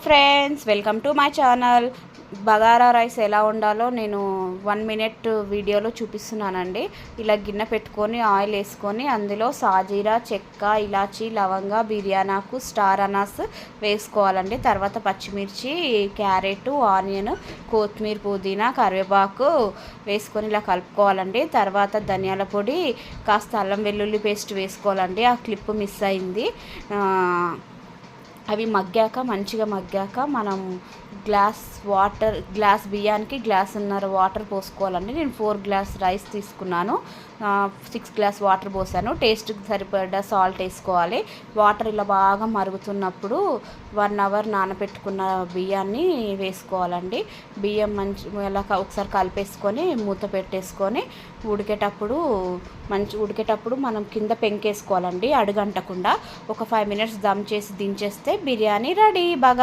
Friends, welcome to my channel. Bagara rice ఎలా వండాలో నేను 1 minute వీడియోలో చూపిస్తున్నానండి. ఇలా గిన్నె పెట్టుకొని ఆయిల్ వేసుకొని అందులో సాజీరా, చెక్క, ఇలాచీ, లవంగా, బిర్యానాకు, స్టార్ అనాస్ వేసుకోవాలండి. తర్వాత పచ్చిమిర్చి, క్యారెట్, ఆనియన్, కొత్తిమీర, పుదీనా, కరివేపాకు వేసుకొని ఇలా కలుపుకోవాలండి. తర్వాత ధనియాల పొడి, కాస్త అల్లం వెల్లుల్లి పేస్ట్ వేసుకోవాలండి. ఆ క్లిప్ మిస్ అయింది. అవి మంచిగా మగ్గాక మనం గ్లాస్ బియ్యానికి గ్లాసున్నర వాటర్ పోసుకోవాలండి. నేను 4 గ్లాస్ రైస్ తీసుకున్నాను, 6 గ్లాస్ వాటర్ పోసాను. టేస్ట్కి సరిపడా సాల్ట్ వేసుకోవాలి. వాటర్ ఇలా బాగా మరుగుతున్నప్పుడు 1 అవర్ నానబెట్టుకున్న బియ్యాన్ని వేసుకోవాలండి. బియ్యం ఇలా ఒకసారి కలిపేసుకొని మూత పెట్టేసుకొని ఉడికేటప్పుడు మనం కింద పెంకేసుకోవాలండి, అడుగంటకుండా. ఒక 5 మినిట్స్ దమ్ చేసి దించేస్తే బిర్యానీ రెడీ. బాగా